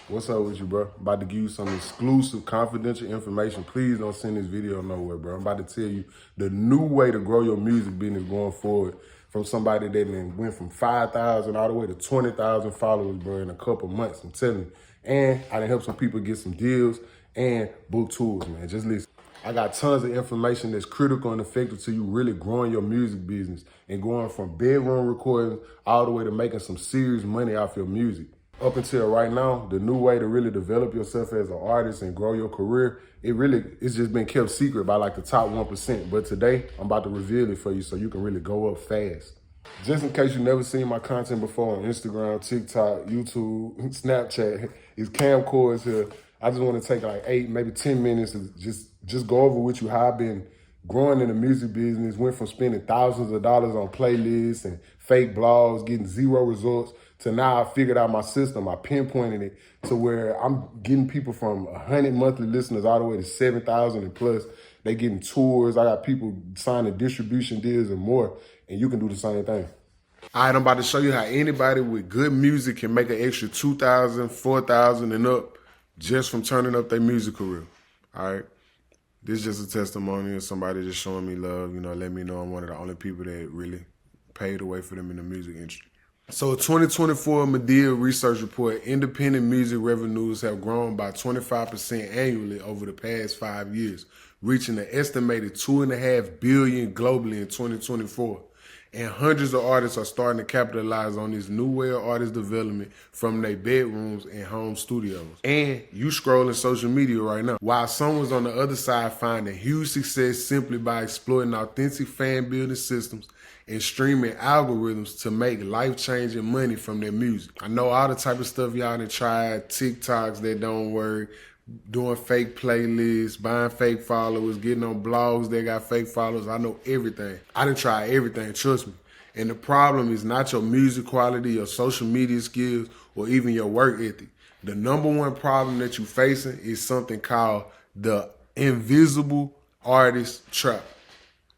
What's up with you, bro? About to give you some exclusive, confidential information. Please don't send this video nowhere, bro. I'm about to tell you the new way to grow your music business going forward from somebody that then went from 5,000 all the way to 20,000 followers, bro, in a couple months. I'm telling you. And I done helped some people get some deals and book tours, man. Just listen. I got tons of information that's critical and effective to you really growing your music business and going from bedroom recordings all the way to making some serious money off your music. Up until right now, the new way to really develop yourself as an artist and grow your career, it's just been kept secret by like the top 1%. But today, I'm about to reveal it for you so you can really go up fast. Just in case you never seen my content before on Instagram, TikTok, YouTube, Snapchat, it's Chords here. I just want to take like 8, maybe 10 minutes to just go over with you how I've been growing in the music business, went from spending thousands of dollars on playlists and fake blogs, getting 0 results, to now I figured out my system. I pinpointed it to where I'm getting people from 100 monthly listeners all the way to 7,000 and plus. They getting tours. I got people signing distribution deals and more, and you can do the same thing. All right, I'm about to show you how anybody with good music can make an extra 2,000, 4,000 and up just from turning up their music career. All right. This is just a testimony of somebody just showing me love, let me know I'm one of the only people that really paid the way for them in the music industry. So a 2024 Medea research report, independent music revenues have grown by 25% annually over the past 5 years, reaching an estimated $2.5 billion globally in 2024. And hundreds of artists are starting to capitalize on this new way of artist development from their bedrooms and home studios. And you scrolling social media right now. While someone's on the other side finding huge success simply by exploiting authentic fan building systems and streaming algorithms to make life-changing money from their music. I know all the type of stuff y'all done tried, TikToks that don't work, doing fake playlists, buying fake followers, getting on blogs that got fake followers. I know everything. I done tried everything, trust me. And the problem is not your music quality, your social media skills, or even your work ethic. The number one problem that you're facing is something called the invisible artist trap.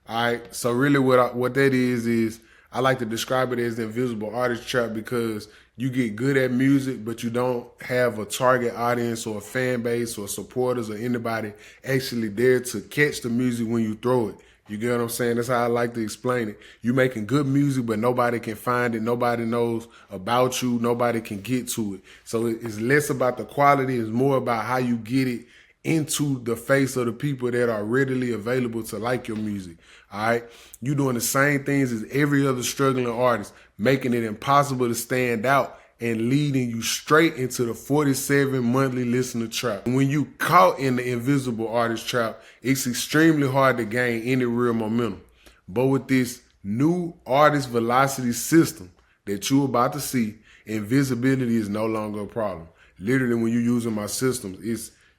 All right, so really what that is I like to describe it as the invisible artist trap because you get good at music, but you don't have a target audience or a fan base or supporters or anybody actually there to catch the music when you throw it. You get what I'm saying? That's how I like to explain it. You're making good music, but nobody can find it. Nobody knows about you. Nobody can get to it. So it's less about the quality. It's more about how you get it into the face of the people that are readily available to like your music. All right. You're doing the same things as every other struggling artist, making it impossible to stand out and leading you straight into the 47 monthly listener trap. When you caught in the invisible artist trap, it's extremely hard to gain any real momentum. But with this new artist velocity system that you're about to see, invisibility is no longer a problem. Literally, when you're using my systems,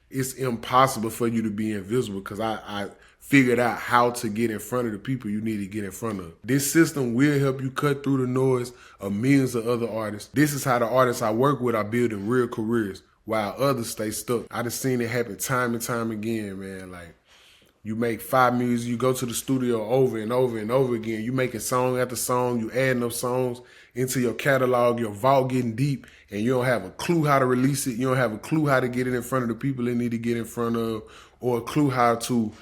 it's impossible for you to be invisible because I figured out how to get in front of the people you need to get in front of. This system will help you cut through the noise of millions of other artists. This is how the artists I work with are building real careers while others stay stuck. I done seen it happen time and time again, man. Like, you make 5 music, you go to the studio over and over and over again. You making song after song, you adding up songs into your catalog, your vault getting deep, and you don't have a clue how to release it. You don't have a clue how to get it in front of the people that need to get in front of, or a clue how to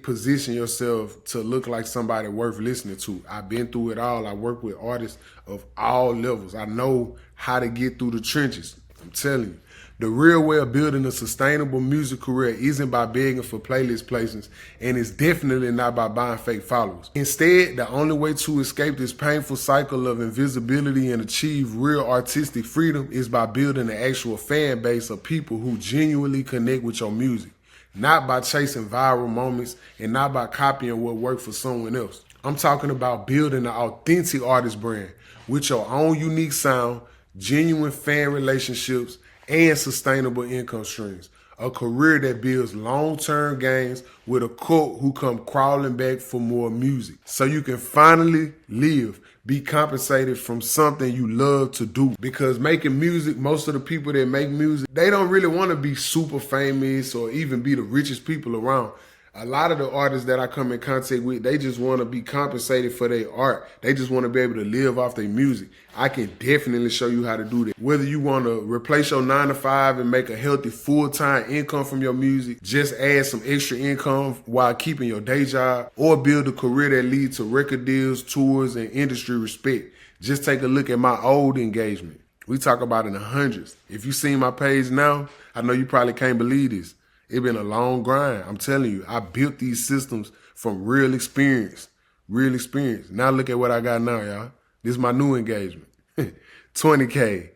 position yourself to look like somebody worth listening to. I've been through it all. I work with artists of all levels. I know how to get through the trenches. I'm telling you. The real way of building a sustainable music career isn't by begging for playlist placements, and it's definitely not by buying fake followers. Instead, the only way to escape this painful cycle of invisibility and achieve real artistic freedom is by building an actual fan base of people who genuinely connect with your music, not by chasing viral moments and not by copying what worked for someone else. I'm talking about building an authentic artist brand with your own unique sound, genuine fan relationships, and sustainable income streams. A career that builds long-term gains with a cult who come crawling back for more music. So you can finally live, be compensated from something you love to do. Because making music, most of the people that make music, they don't really want to be super famous or even be the richest people around. A lot of the artists that I come in contact with, they just want to be compensated for their art. They just want to be able to live off their music. I can definitely show you how to do that. Whether you want to replace your 9 to 5 and make a healthy full-time income from your music, just add some extra income while keeping your day job, or build a career that leads to record deals, tours, and industry respect. Just take a look at my old engagement. We talk about in the hundreds. If you seen my page now, I know you probably can't believe this. It's been a long grind. I'm telling you, I built these systems from real experience. Real experience. Now look at what I got now, y'all. This is my new engagement. 20K,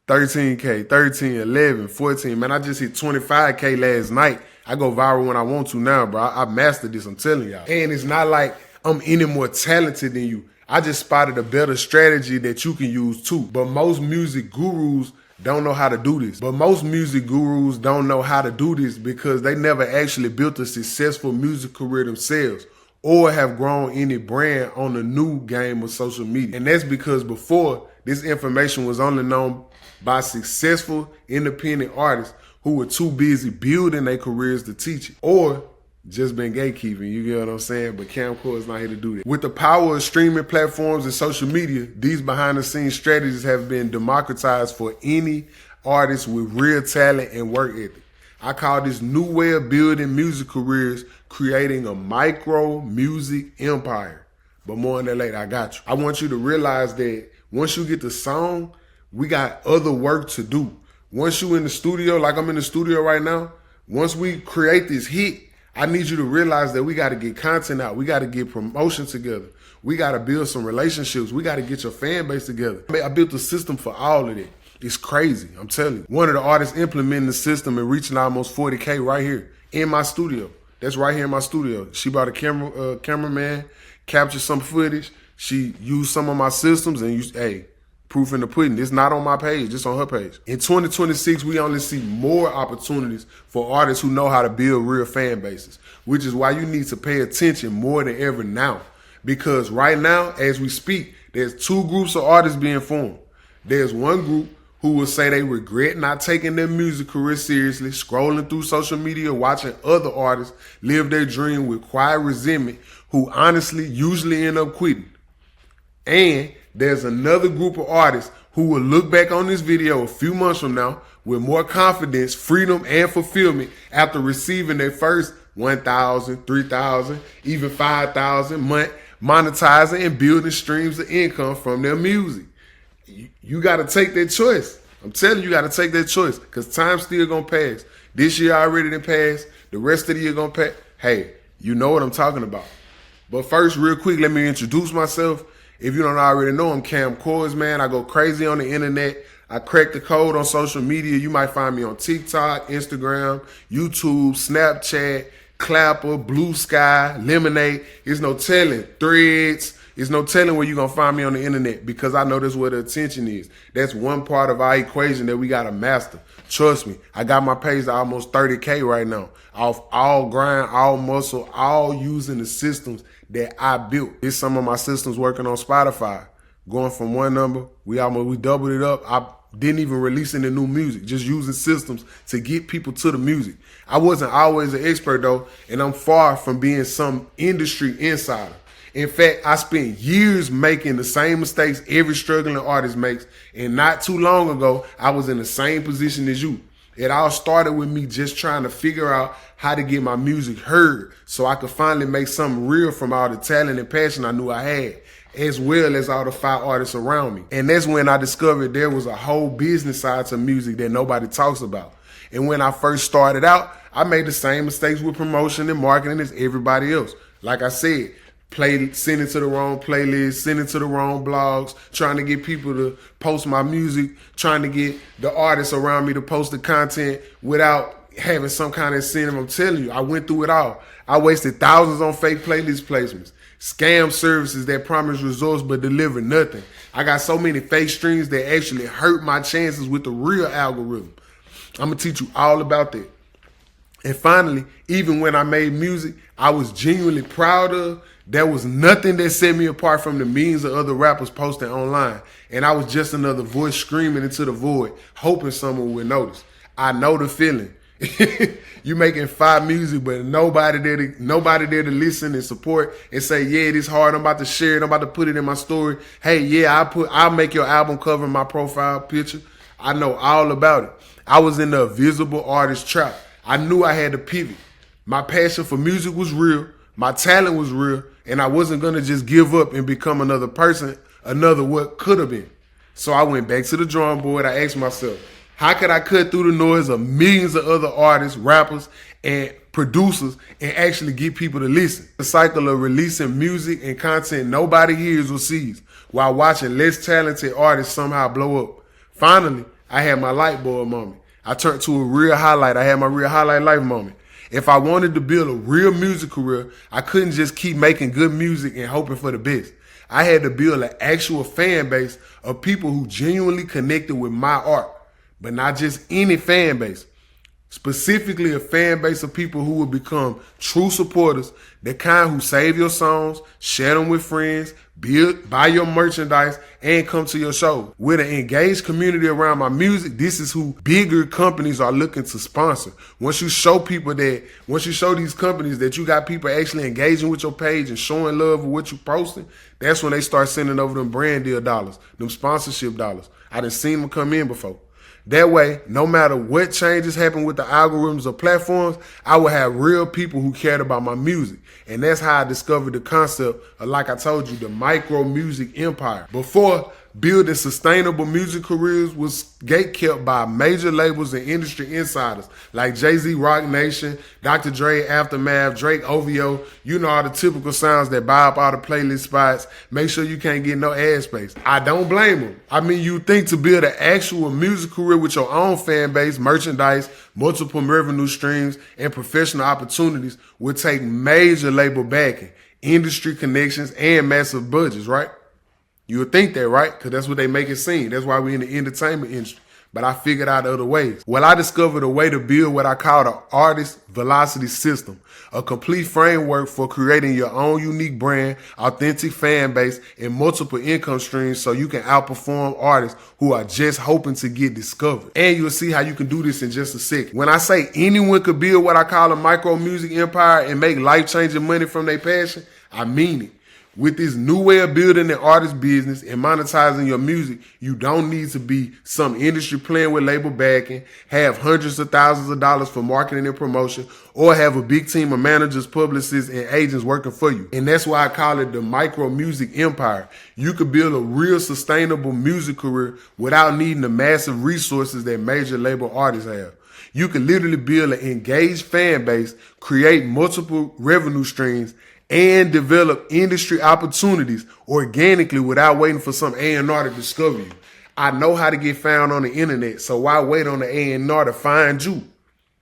13K, 13, 11, 14. Man, I just hit 25K last night. I go viral when I want to now, bro. I mastered this, I'm telling y'all. And it's not like I'm any more talented than you. I just spotted a better strategy that you can use too. But most music gurus don't know how to do this. Because they never actually built a successful music career themselves or have grown any brand on the new game of social media. And that's because before, this information was only known by successful independent artists who were too busy building their careers to teach it, or just been gatekeeping, you get what I'm saying? But Chords not here to do that. With the power of streaming platforms and social media, these behind the scenes strategies have been democratized for any artist with real talent and work ethic. I call this new way of building music careers, creating a micro music empire. But more on that later, I got you. I want you to realize that once you get the song, we got other work to do. Once you in the studio, like I'm in the studio right now, once we create this hit, I need you to realize that we got to get content out. We got to get promotion together. We got to build some relationships. We got to get your fan base together. I built a system for all of that. It's crazy, I'm telling you. One of the artists implementing the system and reaching almost 40K right here in my studio. That's right here in my studio. She brought a cameraman, captured some footage. She used some of my systems and used, proof in the pudding. It's not on my page, it's on her page. In 2026, we only see more opportunities for artists who know how to build real fan bases, which is why you need to pay attention more than ever now. Because right now, as we speak, there's 2 groups of artists being formed. There's one group who will say they regret not taking their music career seriously, scrolling through social media, watching other artists live their dream with quiet resentment, who honestly usually end up quitting. And there's another group of artists who will look back on this video a few months from now with more confidence, freedom, and fulfillment after receiving their first 1,000, 3,000, even 5,000 month monetizing and building streams of income from their music. You got to take that choice. I'm telling you, you got to take that choice because time's still going to pass. This year already done passed. The rest of the year going to pass. Hey, you know what I'm talking about. But first, real quick, let me introduce myself. If you don't already know, I'm Chords, man. I go crazy on the internet. I crack the code on social media. You might find me on TikTok, Instagram, YouTube, Snapchat, Clapper, Blue Sky, Lemonade. There's no telling. Threads. There's no telling where you're going to find me on the internet because I know that's where the attention is. That's one part of our equation that we got to master. Trust me, I got my page to almost 30K right now. Off all grind, all muscle, all using the systems that I built. It's some of my systems working on Spotify. Going from one number, we doubled it up. I didn't even release any new music, just using systems to get people to the music. I wasn't always an expert though, and I'm far from being some industry insider. In fact, I spent years making the same mistakes every struggling artist makes, and not too long ago, I was in the same position as you. It all started with me just trying to figure out how to get my music heard so I could finally make something real from all the talent and passion I knew I had, as well as all the 5 artists around me. And that's when I discovered there was a whole business side to music that nobody talks about. And when I first started out, I made the same mistakes with promotion and marketing as everybody else. Like I said, send it to the wrong playlist, send it to the wrong blogs, trying to get people to post my music, trying to get the artists around me to post the content without having some kind of incentive. I'm telling you, I went through it all. I wasted thousands on fake playlist placements, scam services that promise results but deliver nothing. I got so many fake streams that actually hurt my chances with the real algorithm. I'm going to teach you all about that. And finally, even when I made music I was genuinely proud of, there was nothing that set me apart from the millions of other rappers posting online. And I was just another voice screaming into the void, hoping someone would notice. I know the feeling. You making fire music, but nobody there to listen and support and say, yeah, this hard. I'm about to share it. I'm about to put it in my story. Hey, yeah, I'll make your album cover my profile picture. I know all about it. I was in the visible artist trap. I knew I had to pivot. My passion for music was real. My talent was real. And I wasn't going to just give up and become another person, another what could have been. So I went back to the drawing board. I asked myself, how could I cut through the noise of millions of other artists, rappers, and producers and actually get people to listen? The cycle of releasing music and content nobody hears or sees while watching less talented artists somehow blow up. Finally, I had my light bulb moment. I turned to a real highlight. I had my real highlight life moment. If I wanted to build a real music career, I couldn't just keep making good music and hoping for the best. I had to build an actual fan base of people who genuinely connected with my art. But not just any fan base, specifically a fan base of people who will become true supporters, the kind who save your songs, share them with friends, buy your merchandise, and come to your show. With an engaged community around my music, this is who bigger companies are looking to sponsor. Once you show these companies that you got people actually engaging with your page and showing love with what you posting, that's when they start sending over them brand deal dollars, them sponsorship dollars. I done seen them come in before. That way, no matter what changes happen with the algorithms or platforms, I would have real people who cared about my music. And that's how I discovered the concept of, like I told you, the micro music empire. Before, building sustainable music careers was gatekept by major labels and industry insiders like Jay-Z, Rock Nation, Dr. Dre, Aftermath, Drake, OVO. You know all the typical sounds that buy up all the playlist spots. Make sure you can't get no ad space. I don't blame them. I mean, you think to build an actual music career with your own fan base, merchandise, multiple revenue streams, and professional opportunities would take major label backing, industry connections, and massive budgets, right? You would think that, right? Because that's what they make it seem. That's why we're in the entertainment industry. But I figured out other ways. Well, I discovered a way to build what I call the artist velocity system, a complete framework for creating your own unique brand, authentic fan base, and multiple income streams so you can outperform artists who are just hoping to get discovered. And you'll see how you can do this in just a second. When I say anyone could build what I call a micro music empire and make life-changing money from their passion, I mean it. With this new way of building an artist business and monetizing your music, you don't need to be some industry playing with label backing, have hundreds of thousands of dollars for marketing and promotion, or have a big team of managers, publicists, and agents working for you. And that's why I call it the micro music empire. You could build a real sustainable music career without needing the massive resources that major label artists have. You can literally build an engaged fan base, create multiple revenue streams, and develop industry opportunities organically without waiting for some A&R to discover you. I know how to get found on the internet, so why wait on the A&R to find you?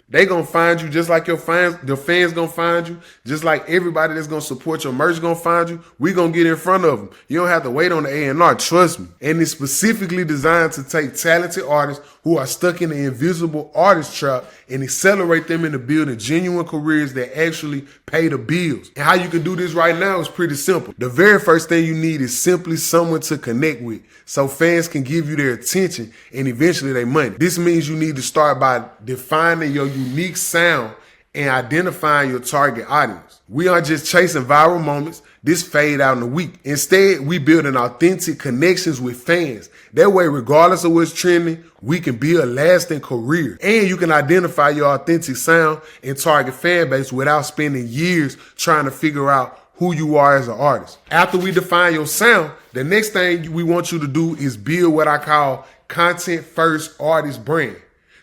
They gonna find you just like the fans gonna find you, just like everybody that's gonna support your merch gonna find you. We gonna get in front of them. You don't have to wait on the A&R, trust me. And it's specifically designed to take talented artists who are stuck in the invisible artist trap and accelerate them into building genuine careers that actually pay the bills. And how you can do this right now is pretty simple. The very first thing you need is simply someone to connect with so fans can give you their attention and eventually their money. This means you need to start by defining your unique sound and identifying your target audience. We aren't just chasing viral moments. This fade out in a week. Instead, we building authentic connections with fans. That way, regardless of what's trending, we can build a lasting career. And you can identify your authentic sound and target fan base without spending years trying to figure out who you are as an artist. After we define your sound, the next thing we want you to do is build what I call content first artist brand.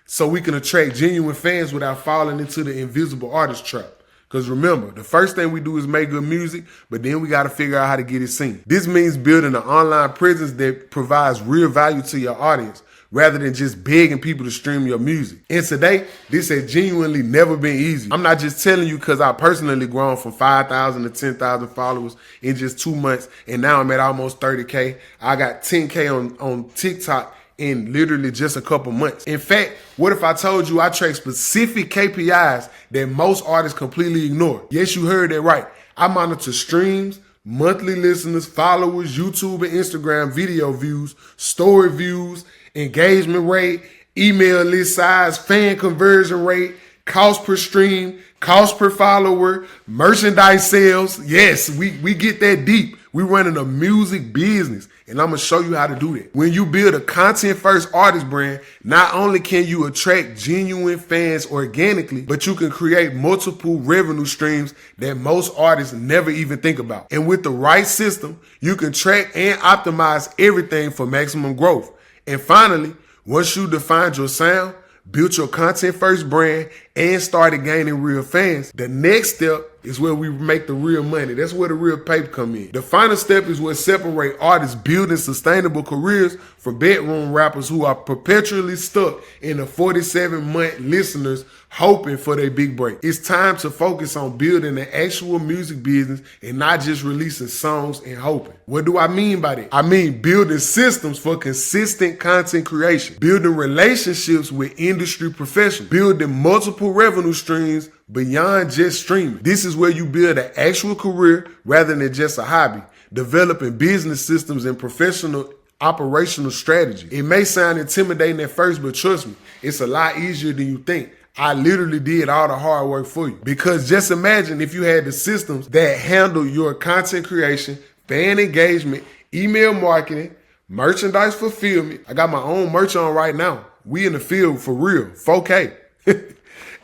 So we can attract genuine fans without falling into the invisible artist trap. Because remember, the first thing we do is make good music, but then we got to figure out how to get it seen. This means building an online presence that provides real value to your audience rather than just begging people to stream your music. And today, this has genuinely never been easy. I'm not just telling you because I personally grown from 5,000 to 10,000 followers in just 2 months, and now I'm at almost 30K. I got 10K on TikTok in literally just a couple months. In fact, what if I told you I track specific KPIs that most artists completely ignore? Yes, you heard that right. I monitor streams, monthly listeners, followers, YouTube and Instagram video views, story views, engagement rate, email list size, fan conversion rate, cost per stream, cost per follower, merchandise sales. Yes, we get that deep. We running a music business, and I'm going to show you how to do that. When you build a content-first artist brand, not only can you attract genuine fans organically, but you can create multiple revenue streams that most artists never even think about. And with the right system, you can track and optimize everything for maximum growth. And finally, once you defined your sound, built your content-first brand, and started gaining real fans, the next step is where we make the real money. That's where the real paper come in. The final step is what separate artists building sustainable careers from bedroom rappers who are perpetually stuck in the 47-month listeners hoping for their big break. It's time to focus on building an actual music business and not just releasing songs and hoping. What do I mean by that? I mean building systems for consistent content creation, building relationships with industry professionals, building multiple revenue streams beyond just streaming. This is where you build an actual career rather than just a hobby, developing business systems and professional operational strategy. It may sound intimidating at first, but trust me, it's a lot easier than you think. I literally did all the hard work for you. Because just imagine if you had the systems that handle your content creation, fan engagement, email marketing, merchandise fulfillment. I got my own merch on right now. We in the field for real, 4K.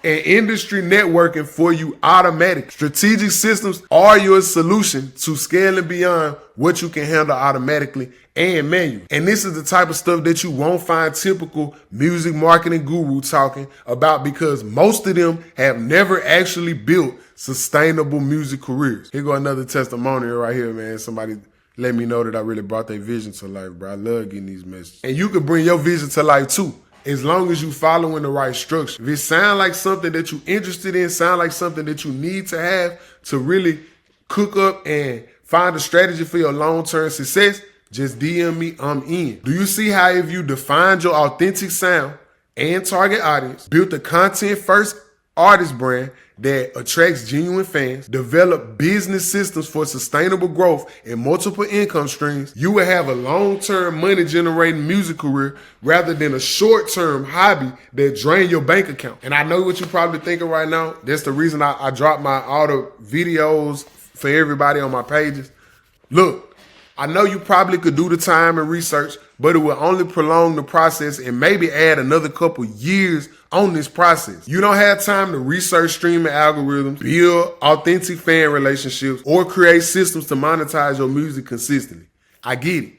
And industry networking for you automatic. Strategic systems are your solution to scaling beyond what you can handle automatically and manually. And this is the type of stuff that you won't find typical music marketing guru talking about, because most of them have never actually built sustainable music careers. Here go another testimonial right here, man. Somebody let me know that I really brought their vision to life, bro. I love getting these messages. And you can bring your vision to life too, as long as you following the right structure. If it sound like something that you're interested in, sound like something that you need to have to really cook up and find a strategy for your long-term success, just DM me, I'm in. Do you see how if you defined your authentic sound and target audience, built a content-first artist brand that attracts genuine fans, develop business systems for sustainable growth and multiple income streams, you will have a long-term money-generating music career rather than a short-term hobby that drain your bank account. And I know what you're probably thinking right now. That's the reason I dropped all the videos for everybody on my pages. Look, I know you probably could do the time and research, but it will only prolong the process and maybe add another couple years on this process. You don't have time to research streaming algorithms, build authentic fan relationships, or create systems to monetize your music consistently. I get it.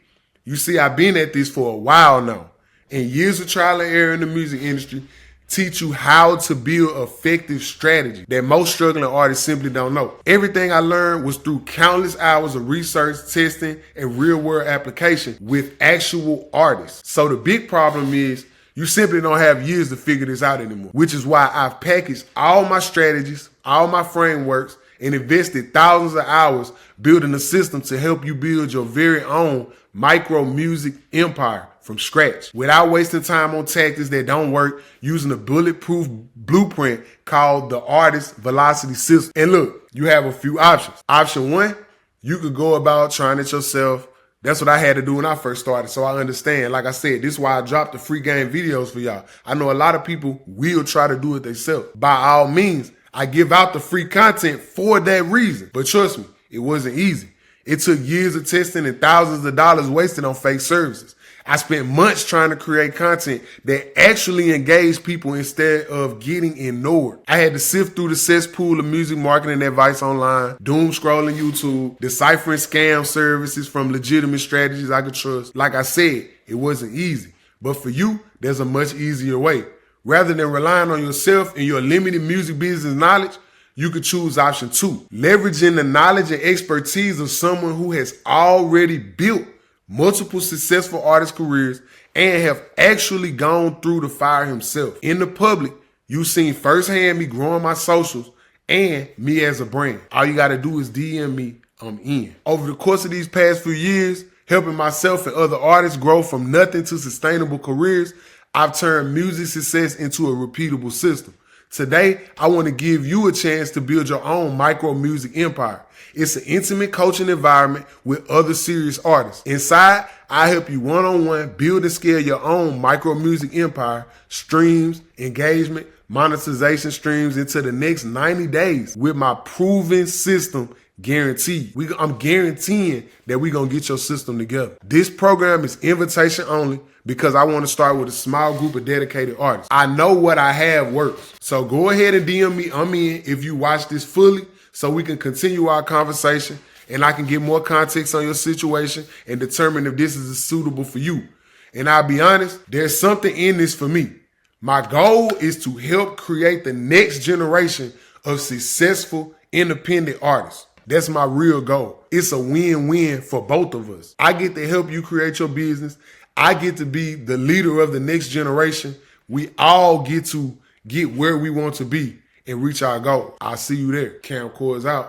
You see, I've been at this for a while now, and years of trial and error in the music industry teach you how to build effective strategy that most struggling artists simply don't know. Everything I learned was through countless hours of research, testing, and real-world application with actual artists. So the big problem is you simply don't have years to figure this out anymore, which is why I've packaged all my strategies, all my frameworks, and invested thousands of hours building a system to help you build your very own micro music empire from scratch without wasting time on tactics that don't work, using a bulletproof blueprint called the Artist Velocity System. And look, you have a few options. Option one, you could go about trying it yourself. That's what I had to do when I first started, so I understand. Like I said, this is why I dropped the free game videos for y'all. I know a lot of people will try to do it themselves. By all means, I give out the free content for that reason. But trust me, it wasn't easy. It took years of testing and thousands of dollars wasted on fake services. I spent months trying to create content that actually engaged people instead of getting ignored. I had to sift through the cesspool of music marketing advice online, doom scrolling YouTube, deciphering scam services from legitimate strategies I could trust. Like I said, it wasn't easy. But for you, there's a much easier way. Rather than relying on yourself and your limited music business knowledge, you could choose option two, leveraging the knowledge and expertise of someone who has already built multiple successful artist careers and have actually gone through the fire himself. In the public, you've seen firsthand me growing my socials and me as a brand. All you got to do is DM me, I'm in. Over the course of these past few years, helping myself and other artists grow from nothing to sustainable careers, I've turned music success into a repeatable system. Today, I want to give you a chance to build your own micro music empire. It's an intimate coaching environment with other serious artists. Inside, I help you one-on-one build and scale your own micro music empire, streams, engagement, monetization streams into the next 90 days with my proven system guaranteed. I'm guaranteeing that we're going to get your system together. This program is invitation only because I want to start with a small group of dedicated artists. I know what I have works. So go ahead and DM me. I'm in if you watch this fully so we can continue our conversation and I can get more context on your situation and determine if this is suitable for you. And I'll be honest, there's something in this for me. My goal is to help create the next generation of successful independent artists. That's my real goal. It's a win-win for both of us. I get to help you create your business. I get to be the leader of the next generation. We all get to get where we want to be and reach our goal. I'll see you there. Chords out.